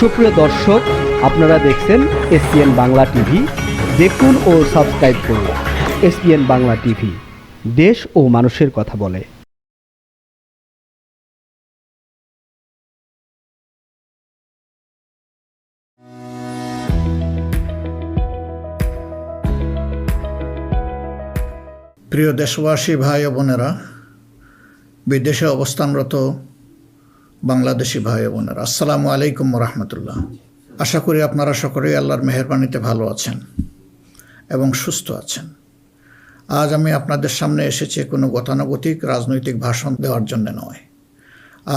সুপ্রিয় দর্শক, আপনারা দেখছেন এসপিএন বাংলা টিভি। দেখুন ও সাবস্ক্রাইব করুন এসপিএন বাংলা টিভি, দেশ ও মানুষের কথা বলে। প্রিয় দেশবাসী, ভাই ও বোনেরা, বিদেশে অবস্থানরত বাংলাদেশি ভাই ও বোনেরা, আসসালামু আলাইকুম রহমতুল্লাহ। আশা করি আপনারা সকলেই আল্লাহর মেহেরবানিতে ভালো আছেন এবং সুস্থ আছেন। আজ আমি আপনাদের সামনে এসেছি কোনো গতানুগতিক রাজনৈতিক ভাষণ দেওয়ার জন্য নয়।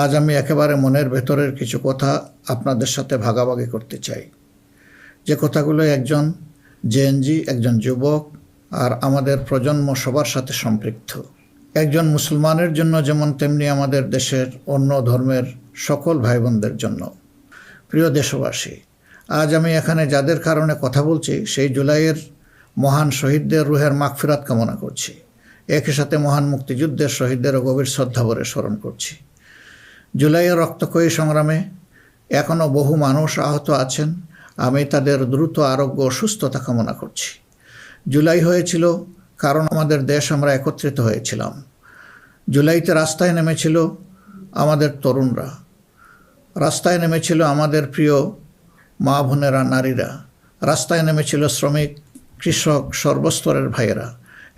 আজ আমি একেবারে মনের ভেতরের কিছু কথা আপনাদের সাথে ভাগাভাগি করতে চাই, যে কথাগুলো একজন জেএনজি, একজন যুবক আর আমাদের প্রজন্ম সবার সাথে সম্পৃক্ত। একজন মুসলমানের জন্য যেমন, তেমনি আমাদের দেশের অন্য ধর্মের সকল ভাই বোনদের জন্য। প্রিয় দেশবাসী, আজ আমি এখানে যাদের কারণে কথা বলছি, সেই জুলাইয়ের মহান শহীদদের রুহের মাগফিরাত কামনা করছি। একই সাথে মহান মুক্তিযুদ্ধের শহীদদেরও গভীর শ্রদ্ধাভরে স্মরণ করছি। জুলাইয়ের রক্তক্ষয়ী সংগ্রামে এখনও বহু মানুষ আহত আছেন। আমি তাদের দ্রুত আরোগ্য ও সুস্থতা কামনা করছি। জুলাই হয়েছিল কারণ আমাদের দেশ, আমরা একত্রিত হয়েছিলাম। জুলাইতে রাস্তায় নেমেছিল আমাদের তরুণরা, রাস্তায় নেমেছিল আমাদের প্রিয় মা বোনেরা, নারীরা, রাস্তায় নেমেছিল শ্রমিক, কৃষক, সর্বস্তরের ভাইয়েরা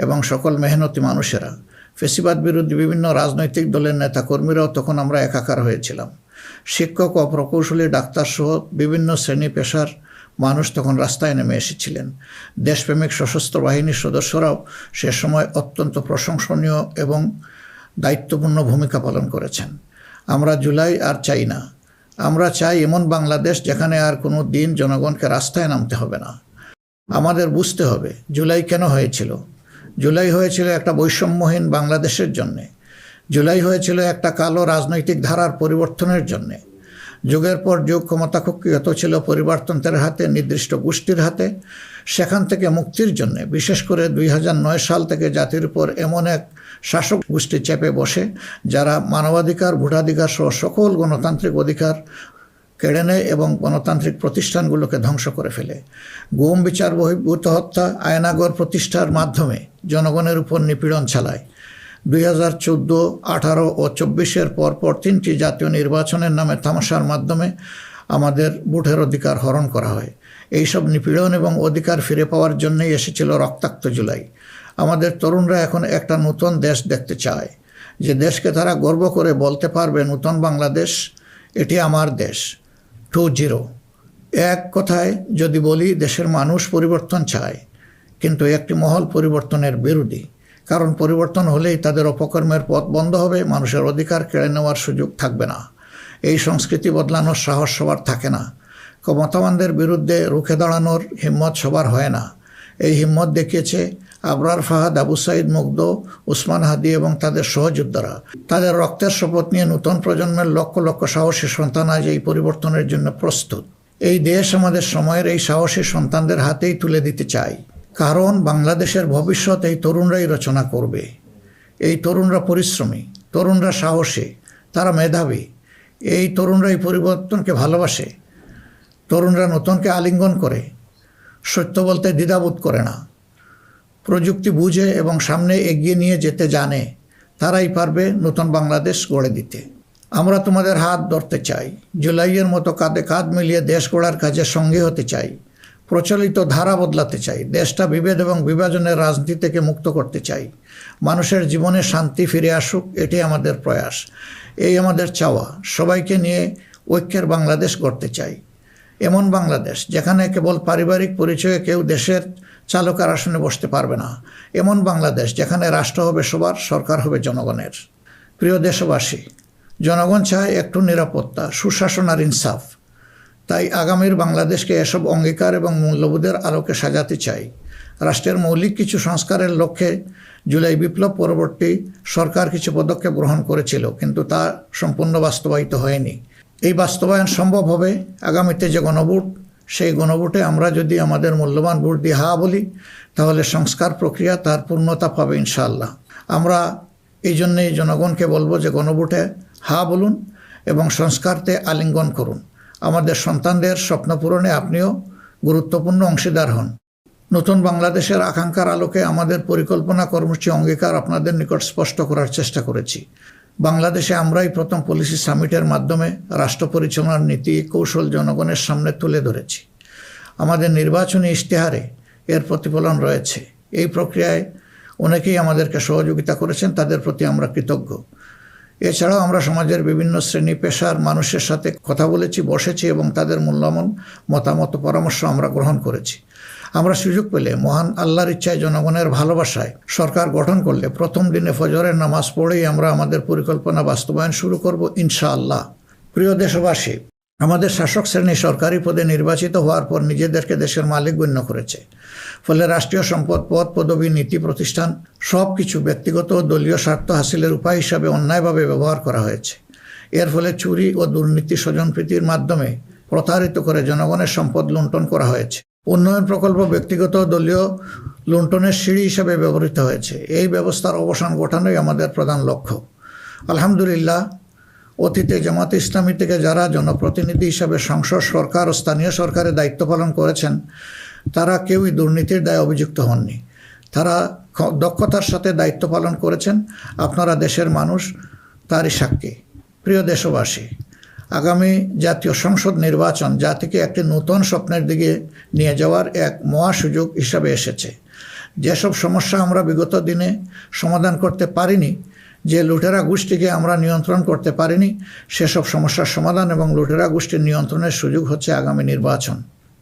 এবং সকল মেহনতি মানুষেরা। ফেসিবাদ বিরোধী বিভিন্ন রাজনৈতিক দলের নেতাকর্মীরাও তখন আমরা একাকার হয়েছিলাম। শিক্ষক ও প্রকৌশলী, ডাক্তার সহ বিভিন্ন শ্রেণী পেশার মানুষ তখন রাস্তায় নেমে এসেছিলেন। দেশপ্রেমিক সশস্ত্র বাহিনীর সদস্যরাও সে সময় অত্যন্ত প্রশংসনীয় এবং দায়িত্বপূর্ণ ভূমিকা পালন করেছেন। আমরা জুলাই আর চাই না। আমরা চাই এমন বাংলাদেশ যেখানে আর কোনো দিন জনগণকে রাস্তায় নামতে হবে না। আমাদের বুঝতে হবে জুলাই কেন হয়েছিল। জুলাই হয়েছিল একটা বৈষম্যহীন বাংলাদেশের জন্যে। জুলাই হয়েছিল একটা কালো রাজনৈতিক ধারার পরিবর্তনের জন্যে। যুগের পর যুগ ক্ষমতা কুক্ষিগত ছিল পরিবারতন্ত্রের হাতে, নির্দিষ্ট গোষ্ঠীর হাতে। সেখান থেকে মুক্তির জন্য, বিশেষ করে 2009 সাল থেকে জাতির উপর এমন এক শাসক গোষ্ঠী চেপে বসে, যারা মানবাধিকার, ভোটাধিকার সহ সকল গণতান্ত্রিক অধিকার কেড়ে নেয় এবং গণতান্ত্রিক প্রতিষ্ঠানগুলোকে ধ্বংস করে ফেলে। গুম, বিচার বহির্ভূত হত্যা, আয়নাগর প্রতিষ্ঠার মাধ্যমে জনগণের উপর নিপীড়ন চালায়। 2014, 18 ও 24-এর পরপর 3টি জাতীয় নির্বাচনের নামে তামাশার মাধ্যমে আমাদের ভোটের অধিকার হরণ করা হয়। এইসব নিপীড়ন এবং অধিকার ফিরে পাওয়ার জন্যই এসেছিল রক্তাক্ত জুলাই। আমাদের তরুণরা এখন একটা নতুন দেশ দেখতে চায়, যে দেশকে তারা গর্ব করে বলতে পারবে, নতুন বাংলাদেশ, এটি আমার দেশ 2.0। এক কথায় যদি বলি, দেশের মানুষ পরিবর্তন চায়, কিন্তু একটি মহল পরিবর্তনের বিরোধী। কারণ পরিবর্তন হলেই তাদের অপকর্মের পথ বন্ধ হবে, মানুষের অধিকার কেড়ে নেওয়ার সুযোগ থাকবে না। এই সংস্কৃতি বদলানোর সাহস সবার থাকে না। ক্ষমতাবানদের বিরুদ্ধে রুখে দাঁড়ানোর হিম্মত সবার হয় না। এই হিম্মত দেখিয়েছে আবরার ফাহাদ, আবু সাইদ মুগ্ধ, উসমান হাদি এবং তাদের সহযোদ্ধারা। তাদের রক্তের শপথ নিয়ে নতুন প্রজন্মের লক্ষ লক্ষ সাহসী সন্তান আজ এই পরিবর্তনের জন্য প্রস্তুত। এই দেশ আমাদের সময়ের এই সাহসী সন্তানদের হাতেই তুলে দিতে চাই। কারণ বাংলাদেশের ভবিষ্যৎ এই তরুণরাই রচনা করবে। এই তরুণরা পরিশ্রমী, তরুণরা সাহসী, তারা মেধাবী। এই তরুণরাই পরিবর্তনকে ভালোবাসে। তরুণরা নতুনকে আলিঙ্গন করে, সত্য বলতে দ্বিধাবোধ করে না, প্রযুক্তি বুঝে এবং সামনে এগিয়ে নিয়ে যেতে জানে। তারাই পারবে নতুন বাংলাদেশ গড়ে দিতে। আমরা তোমাদের হাত ধরতে চাই। জুলাইয়ের মতো কাঁধে কাঁধ মিলিয়ে দেশ গড়ার কাজে সঙ্গী হতে চাই। প্রচলিত ধারা বদলাতে চাই। দেশটা বিভেদ এবং বিভাজনের রাজনীতি থেকে মুক্ত করতে চাই। মানুষের জীবনে শান্তি ফিরে আসুক, এটি আমাদের প্রয়াস, এই আমাদের চাওয়া। সবাইকে নিয়ে ঐক্যের বাংলাদেশ গড়তে চাই। এমন বাংলাদেশ যেখানে কেবল পারিবারিক পরিচয়ে কেউ দেশের চালকের আসনে বসতে পারবে না। এমন বাংলাদেশ যেখানে রাষ্ট্র হবে সবার, সরকার হবে জনগণের। প্রিয় দেশবাসী, জনগণ চায় একটু নিরাপত্তা, সুশাসন আর ইনসাফ। তাই আগামীর বাংলাদেশকে এসব অঙ্গীকার এবং মূল্যবোধের আলোকে সাজাতে চাই। রাষ্ট্রের মৌলিক কিছু সংস্কারের লক্ষ্যে জুলাই বিপ্লব পরবর্তী সরকার কিছু পদক্ষেপ গ্রহণ করেছিল, কিন্তু তা সম্পূর্ণ বাস্তবায়িত হয়নি। এই বাস্তবায়ন সম্ভব হবে আগামীতে যে গণভোট, সেই গণভোটে আমরা যদি আমাদের মূল্যবান ভোট দিয়ে হা বলি, তাহলে সংস্কার প্রক্রিয়া তার পূর্ণতা পাবে ইনশাআল্লাহ। আমরা এই জন্যেই জনগণকে বলবো যে গণভোটে হা বলুন এবং সংস্কারতে আলিঙ্গন করুন। আমাদের সন্তানদের স্বপ্ন পূরণে আপনিও গুরুত্বপূর্ণ অংশীদার হন। নতুন বাংলাদেশের আকাঙ্ক্ষার আলোকে আমাদের পরিকল্পনা কর্মসূচি অঙ্গীকার আপনাদের নিকট স্পষ্ট করার চেষ্টা করেছি। বাংলাদেশে আমরাই প্রথম পলিসি সামিটের মাধ্যমে রাষ্ট্র পরিচালনার নীতি কৌশল জনগণের সামনে তুলে ধরেছি। আমাদের নির্বাচনী ইশতেহারে এর প্রতিফলন রয়েছে। এই প্রক্রিয়ায় অনেকেই আমাদেরকে সহযোগিতা করেছেন, তাদের প্রতি আমরা কৃতজ্ঞ। এছাড়াও আমরা সমাজের বিভিন্ন শ্রেণী পেশার মানুষের সাথে কথা বলেছি, বসেছি এবং তাদের মূল্যবান মতামত পরামর্শ আমরা গ্রহণ করেছি। আমরা সুযোগ পেলে মহান আল্লাহর ইচ্ছায় জনগণের ভালোবাসায় সরকার গঠন করলে প্রথম দিনে ফজরের নামাজ পড়েই আমরা আমাদের পরিকল্পনা বাস্তবায়ন শুরু করব ইনশাআল্লাহ। প্রিয় দেশবাসী, আমাদের শাসক শ্রেণী সরকারি পদে নির্বাচিত হওয়ার পর নিজেদেরকে দেশের মালিক গণ্য করেছে। ফলে রাষ্ট্রীয় সম্পদ, পদ, পদবি, নীতি, প্রতিষ্ঠান সব কিছু ব্যক্তিগত ও দলীয় স্বার্থ হাসিলের উপায় হিসাবে অন্যায়ভাবে ব্যবহার করা হয়েছে। এর ফলে চুরি ও দুর্নীতি, স্বজনপ্রীতির মাধ্যমে প্রতারিত করে জনগণের সম্পদ লুণ্ঠন করা হয়েছে। উন্নয়ন প্রকল্প ব্যক্তিগত ও দলীয় লুণ্ঠনের সিঁড়ি হিসাবে ব্যবহৃত হয়েছে। এই ব্যবস্থার অবসান ঘটানোই আমাদের প্রধান লক্ষ্য। আলহামদুলিল্লাহ, অতীতে জামাতে ইসলামী থেকে যারা জনপ্রতিনিধি হিসাবে সংসদ, সরকার ও স্থানীয় সরকারের দায়িত্ব পালন করেছেন তারা কেউই দুর্নীতির দায়ে অভিযুক্ত হননি। তারা দক্ষতার সাথে দায়িত্ব পালন করেছেন। আপনারা দেশের মানুষ, তারই সাক্ষী। প্রিয় দেশবাসী, আগামী জাতীয় সংসদ নির্বাচন জাতিকে একটি নতুন স্বপ্নের দিকে নিয়ে যাওয়ার এক মহা সুযোগ হিসাবে এসেছে। যেসব সমস্যা আমরা বিগত দিনে সমাধান করতে পারিনি, যে লুটেরা গোষ্ঠীকে আমরা নিয়ন্ত্রণ করতে পারিনি, সেসব সমস্যার সমাধান এবং লুটেরা গোষ্ঠীর নিয়ন্ত্রণের সুযোগ হচ্ছে আগামী নির্বাচন।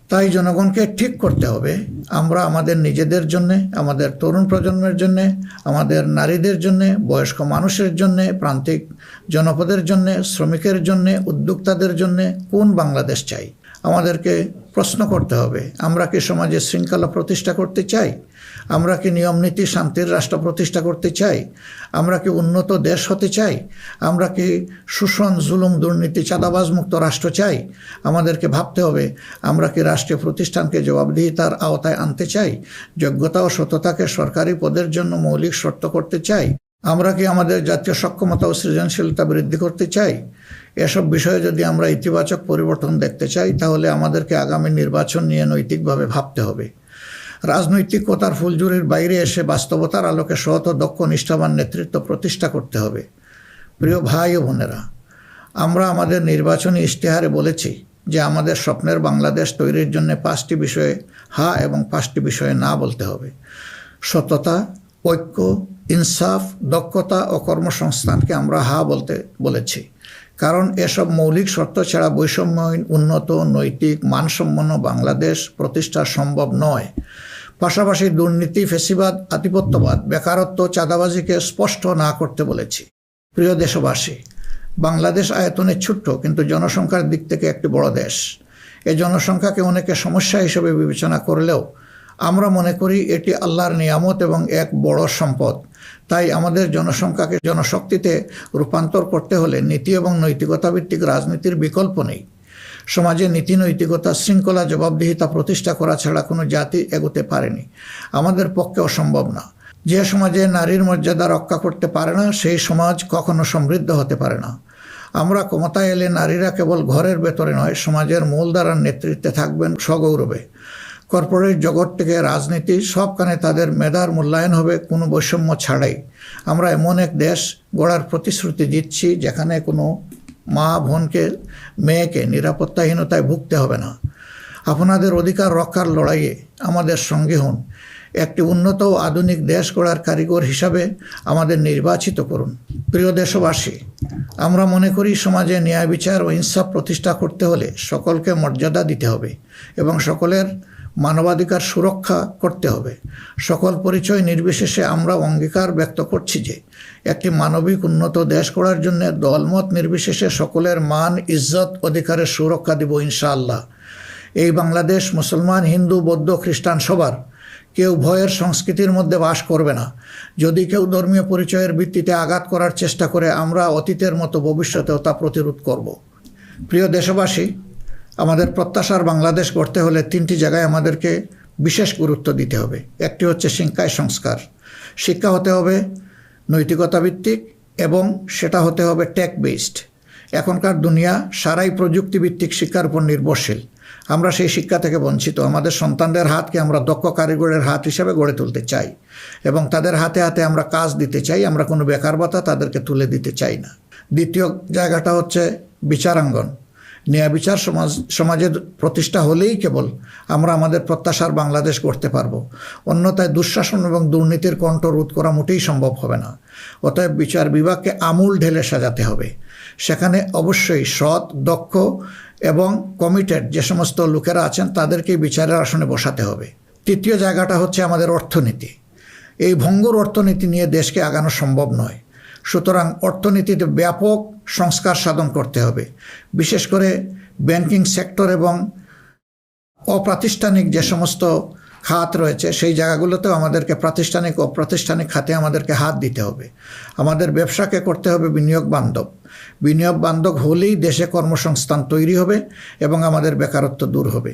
তাই জনগণকে ঠিক করতে হবে আমরা আমাদের নিজেদের জন্যে, আমাদের তরুণ প্রজন্মের জন্যে, আমাদের নারীদের জন্যে, বয়স্ক মানুষের জন্যে, প্রান্তিক জনপদের জন্যে, শ্রমিকের জন্যে, উদ্যোক্তাদের জন্যে কোন বাংলাদেশ চাই। আমাদেরকে প্রশ্ন করতে হবে, আমরা কি সমাজে শৃঙ্খলা প্রতিষ্ঠা করতে চাই? আমরা কি নিয়মনীতি, শান্তির রাষ্ট্র প্রতিষ্ঠা করতে চাই? আমরা কি উন্নত দেশ হতে চাই? আমরা কি শোষণ, জুলুম, দুর্নীতি, চাঁদাবাজ মুক্ত রাষ্ট্র চাই? আমাদেরকে ভাবতে হবে, আমরা কি রাষ্ট্রীয় প্রতিষ্ঠানকে জবাবদিহিতার আওতায় আনতে চাই? যোগ্যতা ও সততাকে সরকারি পদের জন্য মৌলিক শর্ত করতে চাই? আমরা কি আমাদের জাতীয় সক্ষমতা ও সৃজনশীলতা বৃদ্ধি করতে চাই? এসব বিষয়ে যদি আমরা ইতিবাচক পরিবর্তন দেখতে চাই, তাহলে আমাদেরকে আগামী নির্বাচন নিয়ে নৈতিকভাবে ভাবতে হবে। রাজনৈতিকতার ফুলঝুরির বাইরে এসে বাস্তবতার আলোকে সৎ ও দক্ষ নিষ্ঠাবান নেতৃত্ব প্রতিষ্ঠা করতে হবে। প্রিয় ভাই ও বোনেরা, আমরা আমাদের নির্বাচনী ইশতেহারে বলেছি যে আমাদের স্বপ্নের বাংলাদেশ তৈরির জন্য 5টি বিষয়ে হা এবং 5টি বিষয়ে না বলতে হবে। সততা, ঐক্য, ইনসাফ, দক্ষতা ও কর্মসংস্থানকে আমরা হা বলতে বলেছি, কারণ এসব মৌলিক শর্ত ছাড়া বৈষম্যহীন, উন্নত, নৈতিক, মানসম্পন্ন বাংলাদেশ প্রতিষ্ঠা সম্ভব নয়। পাশাপাশি দুর্নীতি, ফ্যাসিবাদ, আধিপত্যবাদ, বেকারত্ব, চাঁদাবাজিকে স্পষ্ট না করতে বলেছি। প্রিয় দেশবাসী, বাংলাদেশ আয়তনে ছোট্ট কিন্তু জনসংখ্যার দিক থেকে একটি বড় দেশ। এই জনসংখ্যাকে অনেকে সমস্যা হিসেবে বিবেচনা করলেও আমরা মনে করি এটি আল্লাহর নিয়ামত এবং এক বড় সম্পদ। তাই আমাদের জনসংখ্যাকে জনশক্তিতে রূপান্তর করতে হলে নীতি এবং নৈতিকতা ভিত্তিক রাজনীতির বিকল্প নেই। সমাজে নীতি, নৈতিকতা, শৃঙ্খলা, জবাবদিহিতা প্রতিষ্ঠা করা ছাড়া কোনো জাতি এগোতে পারেনি, আমাদের পক্ষে অসম্ভব না। যে সমাজে নারীর মর্যাদা রক্ষা করতে পারে না, সেই সমাজ কখনো সমৃদ্ধ হতে পারে না। আমরা ক্ষমতায় এলে নারীরা কেবল ঘরের ভেতরে নয়, সমাজের মূলধারার নেতৃত্বে থাকবেন সগৌরবে। কর্পোরেট জগৎ থেকে রাজনীতি সবখানে তাদের মেধার মূল্যায়ন হবে কোনো বৈষম্য ছাড়াই। আমরা এমন এক দেশ গড়ার প্রতিশ্রুতি দিচ্ছি যেখানে কোনো মা, বোনকে, মেয়েকে নিরাপত্তাহীনতায় ভুগতে হবে না। আপনাদের অধিকার রক্ষার লড়াইয়ে আমাদের সঙ্গে হন। একটি উন্নত ও আধুনিক দেশ গড়ার কারিগর হিসাবে আমাদের নির্বাচিত করুন। প্রিয় দেশবাসী, আমরা মনে করি সমাজে ন্যায় বিচার ও ইনসাফ প্রতিষ্ঠা করতে হলে সকলকে মর্যাদা দিতে হবে এবং সকলের মানবাধিকার সুরক্ষা করতে হবে। সকল পরিচয় নির্বিশেষে আমরা অঙ্গীকার ব্যক্ত করছি যে একটি মানবিক উন্নত দেশ গড়ার জন্য দলমত নির্বিশেষে সকলের মান, ইজ্জত, অধিকারের সুরক্ষা দিব ইনশাআল্লাহ। এই বাংলাদেশ মুসলমান, হিন্দু, বৌদ্ধ, খ্রিস্টান সবার। কেউ ভয়ের সংস্কৃতির মধ্যে বাস করবে না। যদি কেউ ধর্মীয় পরিচয়ের ভিত্তিতে আঘাত করার চেষ্টা করে, আমরা অতীতের মতো ভবিষ্যতেও তা প্রতিরোধ করব। প্রিয় দেশবাসী, আমাদের প্রত্যাশার বাংলাদেশ গড়তে হলে 3টি জায়গায় আমাদেরকে বিশেষ গুরুত্ব দিতে হবে। একটি হচ্ছে শিক্ষায় সংস্কার। শিক্ষা হতে হবে নৈতিকতা ভিত্তিক এবং সেটা হতে হবে টেক বেসড। এখনকার দুনিয়া সারাই প্রযুক্তিভিত্তিক শিক্ষার উপর নির্ভরশীল। আমরা সেই শিক্ষা থেকে বঞ্চিত। আমাদের সন্তানদের হাতকে আমরা দক্ষ কারিগরের হাত হিসেবে গড়ে তুলতে চাই এবং তাদের হাতে হাতে আমরা কাজ দিতে চাই। আমরা কোনো বেকার ভাতা তাদেরকে তুলে দিতে চাই না। দ্বিতীয় জায়গাটা হচ্ছে বিচারাঙ্গন। ন্যায় বিচার সমাজের প্রতিষ্ঠা হলেই কেবল আমরা আমাদের প্রত্যাশার বাংলাদেশ গড়তে পারবো। অন্যথায় দুঃশাসন এবং দুর্নীতির কণ্ঠ রোধ করা মোটেই সম্ভব হবে না। অতএব বিচার বিভাগকে আমূল ঢেলে সাজাতে হবে। সেখানে অবশ্যই সৎ, দক্ষ এবং কমিটেড যে সমস্ত লোকেরা আছেন তাদেরকেই বিচারের আসনে বসাতে হবে। তৃতীয় জায়গাটা হচ্ছে আমাদের অর্থনীতি। এই ভঙ্গুর অর্থনীতি নিয়ে দেশকে আগানো সম্ভব নয়। সুতরাং অর্থনীতিতে ব্যাপক সংস্কার সাধন করতে হবে। বিশেষ করে ব্যাংকিং সেক্টর এবং অপ্রাতিষ্ঠানিক যে সমস্ত খাত রয়েছে সেই জায়গাগুলোতেও আমাদেরকে প্রাতিষ্ঠানিক ও অপ্রাতিষ্ঠানিক খাতে আমাদেরকে হাত দিতে হবে। আমাদের ব্যবসাকে করতে হবে বিনিয়োগ বান্ধব। বিনিয়োগ বান্ধব হলেই দেশে কর্মসংস্থান তৈরি হবে এবং আমাদের বেকারত্ব দূর হবে।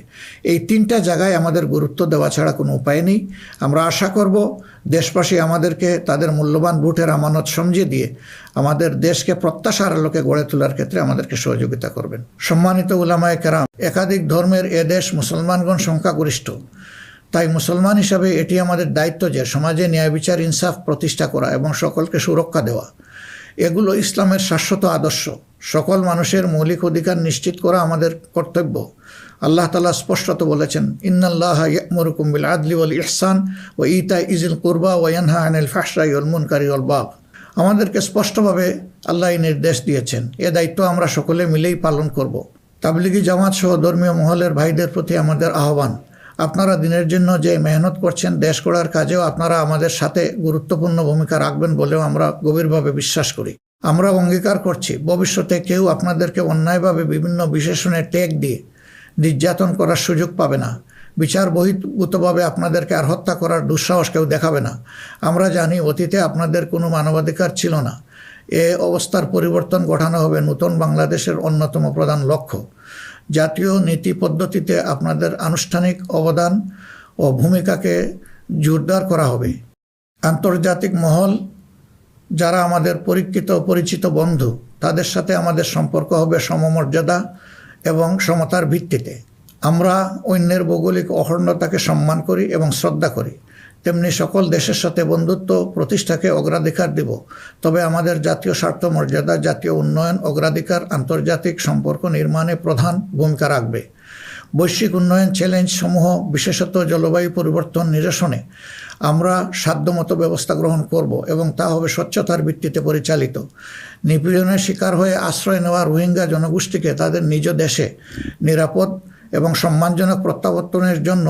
এই তিনটা জায়গায় আমাদের গুরুত্ব দেওয়া ছাড়া কোনো উপায় নেই। আমরা আশা করব দেশবাসী আমাদেরকে তাদের মূল্যবান ভোটের আমানত সমঝে দিয়ে আমাদের দেশকে প্রত্যাশার আলোকে গড়ে তোলার ক্ষেত্রে আমাদেরকে সহযোগিতা করবেন। সম্মানিত উলামায়ে কেরাম, একাধিক ধর্মের এ দেশ মুসলমানগণ সংখ্যাগরিষ্ঠ। তাই মুসলমান হিসাবে এটি আমাদের দায়িত্ব যে সমাজে ন্যায় বিচার ইনসাফ প্রতিষ্ঠা করা এবং সকলকে সুরক্ষা দেওয়া। এগুলো ইসলামের শাশ্বত আদর্শ। সকল মানুষের মৌলিক অধিকার নিশ্চিত করা আমাদের কর্তব্য। আল্লাহ তাআলা স্পষ্টত বলেছেন, ইন্নাল্লাহা ইয়া'মুরুকুম বিল আদলি ওয়াল ইহসান ওয়া ইতা'i যিল কুরবা ওয়া ইয়ানহা আনিল ফাহশাই ওয়াল মুনকারি ওয়াল বাগ। আমাদেরকে স্পষ্টভাবে আল্লাহ এই নির্দেশ দিয়েছেন। এ দায়িত্ব আমরা সকলে মিলেই পালন করব। তাবলিগি জামাত সহ ধর্মীয় মহলের ভাইদের প্রতি আমাদের আহ্বান, আপনারা দিনের জন্য যে মেহনত করছেন, দেশ গড়ার কাজেও আপনারা আমাদের সাথে গুরুত্বপূর্ণ ভূমিকা রাখবেন বলেও আমরা গভীরভাবে বিশ্বাস করি। আমরা অঙ্গীকার করছি ভবিষ্যতে কেউ আপনাদেরকে অন্যায়ভাবে বিভিন্ন বিশেষণের ট্যাগ দিয়ে নির্যাতন করার সুযোগ পাবে না। বিচার বহির্ভূতভাবে আপনাদেরকে আর হত্যা করার দুঃসাহস কেউ দেখাবে না। আমরা জানি অতীতে আপনাদের কোনো মানবাধিকার ছিল না। এ অবস্থার পরিবর্তন ঘটানো হবে নতুন বাংলাদেশের অন্যতম প্রধান লক্ষ্য। জাতীয় নীতি পদ্ধতিতে আপনাদের আনুষ্ঠানিক অবদান ও ভূমিকাকে জোরদার করা হবে। আন্তর্জাতিক মহল যারা আমাদের পরীক্ষিত পরিচিত বন্ধু, তাদের সাথে আমাদের সম্পর্ক হবে সমমর্যাদা এবং সমতার ভিত্তিতে। আমরা অন্যের ভৌগোলিক অখণ্ডতাকে সম্মান করি এবং শ্রদ্ধা করি, তেমনি সকল দেশের সাথে বন্ধুত্ব প্রতিষ্ঠাকে অগ্রাধিকার দেব। তবে আমাদের জাতীয় স্বার্থ মর্যাদা, জাতীয় উন্নয়ন অগ্রাধিকার আন্তর্জাতিক সম্পর্ক নির্মাণে প্রধান ভূমিকা রাখবে। বৈশ্বিক উন্নয়ন চ্যালেঞ্জ সমূহ, বিশেষত জলবায়ু পরিবর্তন নিরসনে আমরা সাধ্যমতো ব্যবস্থা গ্রহণ করব এবং তা হবে স্বচ্ছতার ভিত্তিতে পরিচালিত। নিপীড়নের শিকার হয়ে আশ্রয় নেওয়া রোহিঙ্গা জনগোষ্ঠীকে তাদের নিজ দেশে নিরাপদ এবং সম্মানজনক প্রত্যাবর্তনের জন্য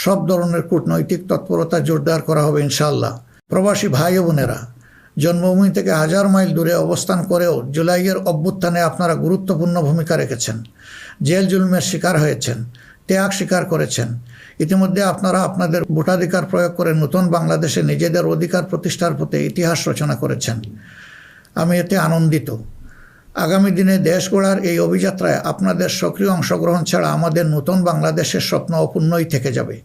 সব ধরনের কূটনৈতিক তৎপরতা জোরদার করা হবে ইনশাআল্লাহ। প্রবাসী ভাই ও বোনেরা, জন্মভূমি থেকে 1000 মাইল দূরে অবস্থান করেও জুলাইয়ের অভ্যুত্থানে আপনারা গুরুত্বপূর্ণ ভূমিকা রেখেছেন। জেল জুলুমের শিকার হয়েছেন, ত্যাগ স্বীকার করেছেন। ইতিমধ্যে আপনারা আপনাদের ভোটাধিকার প্রয়োগ করে নতুন বাংলাদেশে নিজেদের অধিকার প্রতিষ্ঠার পথে ইতিহাস রচনা করেছেন। আমি এতে আনন্দিত। আগামী দিনে দেশ গড়ার এই অভিযাত্রায় আপনাদের সক্রিয় অংশগ্রহণ ছাড়া আমাদের নতুন বাংলাদেশের স্বপ্ন অপূর্ণই থেকে যাবে।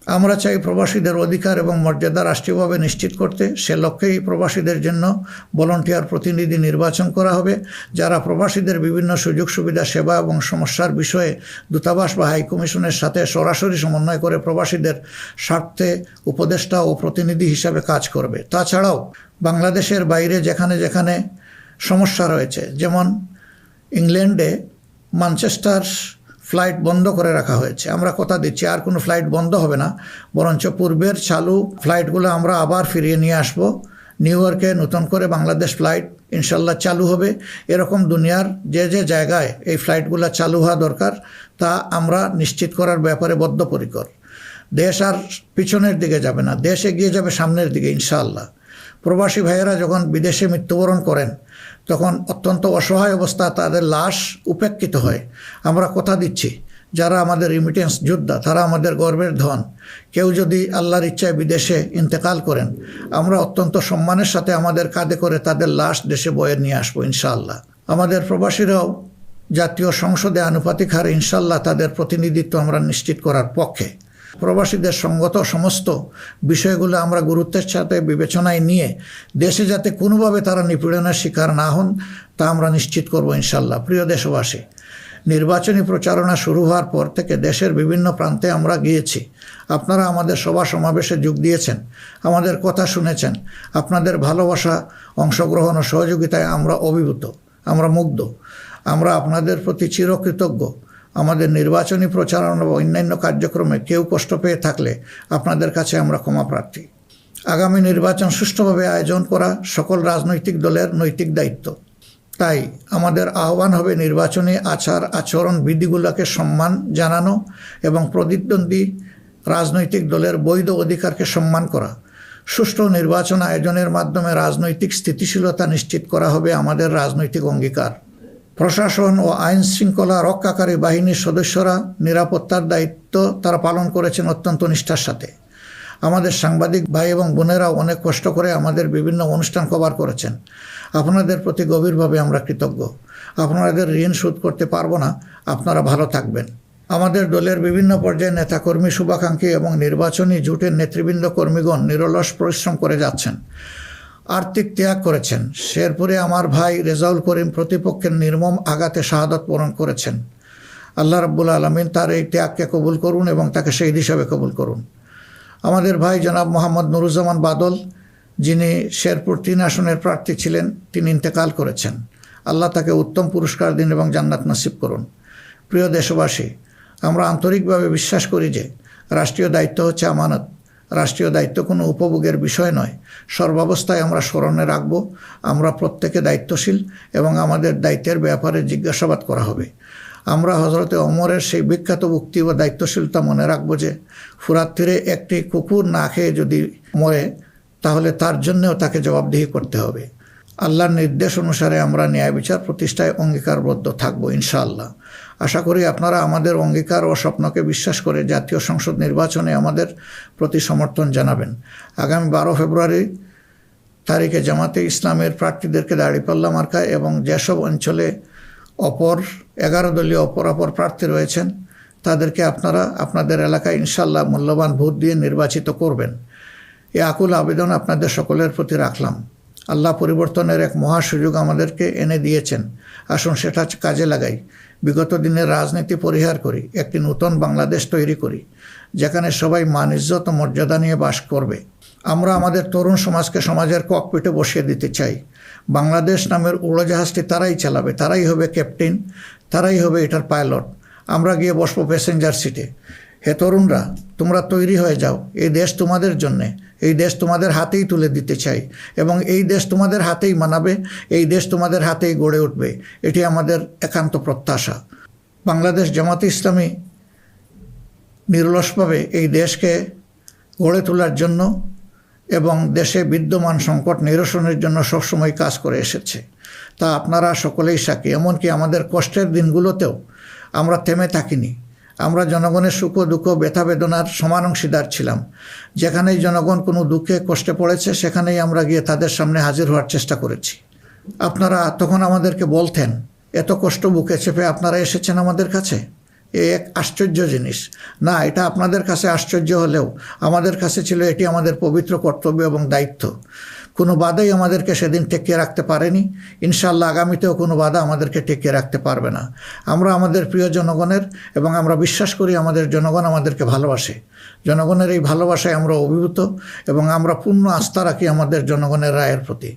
আমরা চাই প্রবাসীদের অধিকার এবং মর্যাদা রাষ্ট্রীয়ভাবে নিশ্চিত করতে। সে লক্ষ্যেই প্রবাসীদের জন্য ভলান্টিয়ার প্রতিনিধি নির্বাচন করা হবে, যারা প্রবাসীদের বিভিন্ন সুযোগ সুবিধা, সেবা এবং সমস্যার বিষয়ে দূতাবাস বা হাইকমিশনের সাথে সরাসরি সমন্বয় করে প্রবাসীদের স্বার্থে উপদেষ্টা ও প্রতিনিধি হিসাবে কাজ করবে। তাছাড়াও বাংলাদেশের বাইরে যেখানে যেখানে সমস্যা রয়েছে, যেমন ইংল্যান্ডে ম্যানচেস্টার ফ্লাইট বন্ধ করে রাখা হয়েছে, আমরা কথা দিচ্ছি আর কোনো ফ্লাইট বন্ধ হবে না, বরঞ্চ পূর্বের চালু ফ্লাইটগুলো আমরা আবার ফিরিয়ে নিয়ে আসব। নিউ ইয়র্কে নতুন করে বাংলাদেশ ফ্লাইট ইনশাল্লাহ চালু হবে। এরকম দুনিয়ার যে যে জায়গায় এই ফ্লাইটগুলো চালু হওয়া দরকার তা আমরা নিশ্চিত করার ব্যাপারে বদ্ধপরিকর। দেশ আর পিছনের দিকে যাবে না, দেশ এগিয়ে যাবে সামনের দিকে ইনশাআল্লাহ। প্রবাসী ভাইয়েরা যখন বিদেশে মৃত্যুবরণ করেন তখন অত্যন্ত অসহায় অবস্থা, তাদের লাশ উপেক্ষিত হয়। আমরা কথা দিচ্ছি যারা আমাদের রিমিটেন্স যোদ্ধা, তারা আমাদের গর্বের ধন। কেউ যদি আল্লাহর ইচ্ছায় বিদেশে ইন্তেকাল করেন, আমরা অত্যন্ত সম্মানের সাথে আমাদের কাঁধে করে তাদের লাশ দেশে বয়ে নিয়ে আসবো ইনশাআল্লাহ। আমাদের প্রবাসীরাও জাতীয় সংসদে আনুপাতিক হারে ইনশাআল্লাহ তাদের প্রতিনিধিত্ব আমরা নিশ্চিত করার পক্ষে। প্রবাসীদের সঙ্গত সমস্ত বিষয়গুলো আমরা গুরুত্বের সাথে বিবেচনায় নিয়ে দেশে যাতে কোনোভাবে তারা নিপীড়নের শিকার না হন তা আমরা নিশ্চিত করব ইনশাল্লাহ। প্রিয় দেশবাসী, নির্বাচনী প্রচারণা শুরু হওয়ার পর থেকে দেশের বিভিন্ন প্রান্তে আমরা গিয়েছি। আপনারা আমাদের সভা সমাবেশে যোগ দিয়েছেন, আমাদের কথা শুনেছেন। আপনাদের ভালোবাসা, অংশগ্রহণ ও সহযোগিতায় আমরা অভিভূত, আমরা মুগ্ধ। আমরা আপনাদের প্রতি চিরকৃতজ্ঞ। আমাদের নির্বাচনী প্রচারণা বা অন্যান্য কার্যক্রমে কেউ কষ্ট পেয়ে থাকলে আপনাদের কাছে আমরা ক্ষমা প্রার্থী। আগামী নির্বাচন সুষ্ঠুভাবে আয়োজন করা সকল রাজনৈতিক দলের নৈতিক দায়িত্ব। তাই আমাদের আহ্বান হবে নির্বাচনী আচরণ বিধিগুলোকে সম্মান জানানো এবং প্রতিদ্বন্দ্বী রাজনৈতিক দলের বৈধ অধিকারকে সম্মান করা। সুষ্ঠু নির্বাচন আয়োজনের মাধ্যমে রাজনৈতিক স্থিতিশীলতা নিশ্চিত করা হবে আমাদের রাজনৈতিক অঙ্গীকার। প্রশাসন ও আইন শৃঙ্খলা রক্ষাকারী বাহিনীর সদস্যরা নিরাপত্তার দায়িত্ব তারা পালন করেছেন অত্যন্ত নিষ্ঠার সাথে। আমাদের সাংবাদিক ভাই এবং বোনেরা অনেক কষ্ট করে আমাদের বিভিন্ন অনুষ্ঠান কভার করেছেন। আপনাদের প্রতি গভীরভাবে আমরা কৃতজ্ঞ। আপনাদের ঋণ শোধ করতে পারবো না। আপনারা ভালো থাকবেন। আমাদের দলের বিভিন্ন পর্যায়ে নেতাকর্মী, শুভাকাঙ্ক্ষী এবং নির্বাচনী জোটের নেতৃবৃন্দ কর্মীগণ নিরলস পরিশ্রম করে যাচ্ছেন, আর্থিক ত্যাগ করেছেন। শেরপুরে আমার ভাই রেজাউল করিম প্রতিপক্ষের নির্মম আঘাতে শাহাদাত বরণ করেছেন। আল্লাহ রাব্বুল আলামিন তার এই ত্যাগকে কবুল করুন এবং তাকে শহীদ হিসাবে কবুল করুন। আমাদের ভাই জনাব মোহাম্মদ নুরুজ্জামান বাদল, যিনি শেরপুর 3 আসনের প্রার্থী ছিলেন, তিনি ইন্তেকাল করেছেন। আল্লাহ তাকে উত্তম পুরস্কার দিন এবং জান্নাত নসিব করুন। প্রিয় দেশবাসী, আমরা আন্তরিকভাবে বিশ্বাস করি যে রাষ্ট্রীয় দায়িত্ব হচ্ছে আমানত। রাষ্ট্রীয় দায়িত্ব কোনো উপভোগের বিষয় নয়। সর্বাবস্থায় আমরা স্মরণে রাখব আমরা প্রত্যেকে দায়িত্বশীল এবং আমাদের দায়িত্বের ব্যাপারে জিজ্ঞাসাবাদ করা হবে। আমরা হজরতে ওমরের সেই বিখ্যাত উক্তি ও দায়িত্বশীলতা মনে রাখব যে ফুরাত তীরে একটি কুকুর না খেয়ে যদি মরে তাহলে তার জন্যও তাকে জবাবদিহি করতে হবে। আল্লাহর নির্দেশ অনুসারে আমরা ন্যায় বিচার প্রতিষ্ঠায় অঙ্গীকারবদ্ধ থাকব ইনশাআল্লাহ। আশা করি আপনারা আমাদের অঙ্গীকার ও স্বপ্নকে বিশ্বাস করে জাতীয় সংসদ নির্বাচনে আমাদের প্রতি সমর্থন জানাবেন। আগামী 12 ফেব্রুয়ারি তারিখে জামাতে ইসলামের প্রার্থীদেরকে দাঁড়িপাল্লা মার্কা এবং যেসব অঞ্চলে 11 দলীয় অপর প্রার্থী রয়েছেন তাদেরকে আপনারা আপনাদের এলাকায় ইনশাআল্লাহ মূল্যবান ভোট দিয়ে নির্বাচিত করবেন। এই আকুল আবেদন আপনাদের সকলের প্রতি রাখলাম। আল্লাহ পরিবর্তনের এক মহা সুযোগ আমাদেরকে এনে দিয়েছেন। আসুন সেটা কাজে লাগাই। বিগত দিনের রাজনীতি পরিহার করি, একটি নতুন বাংলাদেশ তৈরি করি যেখানে সবাই মান, ইজ্জত ও মর্যাদা নিয়ে বাস করবে। আমরা আমাদের তরুণ সমাজকে সমাজের ককপিটে বসিয়ে দিতে চাই। বাংলাদেশ নামের উড়োজাহাজটি তারাই চালাবে, তারাই হবে ক্যাপ্টেন, তারাই হবে এটার পাইলট। আমরা গিয়ে বসবো প্যাসেঞ্জার সিটে। হে তরুণরা, তোমরা তৈরি হয়ে যাও। এই দেশ তোমাদের জন্যে, এই দেশ তোমাদের হাতেই তুলে দিতে চাই এবং এই দেশ তোমাদের হাতেই মানাবে, এই দেশ তোমাদের হাতেই গড়ে উঠবে। এটি আমাদের একান্ত প্রত্যাশা। বাংলাদেশ জামাতে ইসলামী নিরলসভাবে এই দেশকে গড়ে তোলার জন্য এবং দেশে বিদ্যমান সংকট নিরসনের জন্য সবসময় কাজ করে এসেছে। তা আপনারা সকলেই সাক্ষী। এমনকি আমাদের কষ্টের দিনগুলোতেও আমরা থেমে থাকিনি। আমরা জনগণের সুখ দুঃখ, ব্যথা বেদনার সমান অংশীদার ছিলাম। যেখানেই জনগণ কোনো দুঃখে কষ্টে পড়েছে সেখানেই আমরা গিয়ে তাদের সামনে হাজির হওয়ার চেষ্টা করেছি। আপনারা তখন আমাদেরকে বলতেন, এত কষ্ট বুকে চেপে আপনারা এসেছেন আমাদের কাছে, এ এক আশ্চর্য জিনিস। না, এটা আপনাদের কাছে আশ্চর্য হলেও আমাদের কাছে ছিল এটি আমাদের পবিত্র কর্তব্য এবং দায়িত্ব। কোনো বাধাই আমাদেরকে সেদিন টেকিয়ে রাখতে পারেনি। ইনশাআল্লাহ আগামীতেও কোনো বাধা আমাদেরকে টেকিয়ে রাখতে পারবে না। আমরা আমাদের প্রিয় জনগণের এবং আমরা বিশ্বাস করি আমাদের জনগণ আমাদেরকে ভালোবাসে। জনগণের এই ভালোবাসায় আমরা অভিভূত এবং আমরা পূর্ণ আস্থা রাখি আমাদের জনগণের রায়ের প্রতি।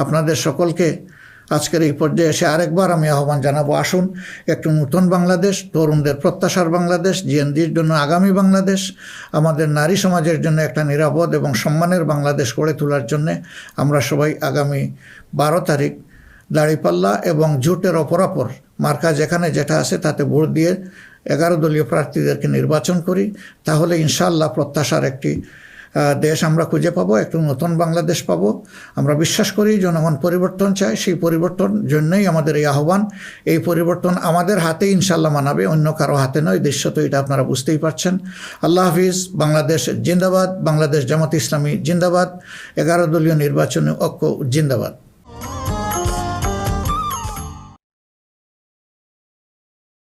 আপনাদের সকলকে আজকের এই পর্যায়ে এসে আরেকবার আমি আহ্বান জানাবো, আসুন একটু নতুন বাংলাদেশ, তরুণদের প্রত্যাশার বাংলাদেশ, জিএনজির জন্য আগামী বাংলাদেশ, আমাদের নারী সমাজের জন্য একটা নিরাপদ এবং সম্মানের বাংলাদেশ গড়ে তোলার জন্যে আমরা সবাই আগামী 12 তারিখ দাঁড়িপাল্লা এবং জোটের অপরাপর মার্কা যেখানে যেটা আছে তাতে ভোট দিয়ে 11 দলীয় প্রার্থীদেরকে নির্বাচন করি। তাহলে ইনশাআল্লাহ প্রত্যাশার একটি দেশ আমরা খুঁজে পাবো, একটু নতুন বাংলাদেশ পাবো। আমরা বিশ্বাস করি জনগণ পরিবর্তন চায়, সেই পরিবর্তন জন্যই আমাদের এই আহ্বান। এই পরিবর্তন আমাদের হাতে ইনশাআল্লাহ মানাবে, অন্য কারো হাতে নয়। দৃশ্য তো এটা আপনারা বুঝতেই পারছেন। আল্লাহ হাফিজ। বাংলাদেশ জিন্দাবাদ। বাংলাদেশ জামাত ইসলামী জিন্দাবাদ। 11 দলীয় নির্বাচনী ঐক্য জিন্দাবাদ।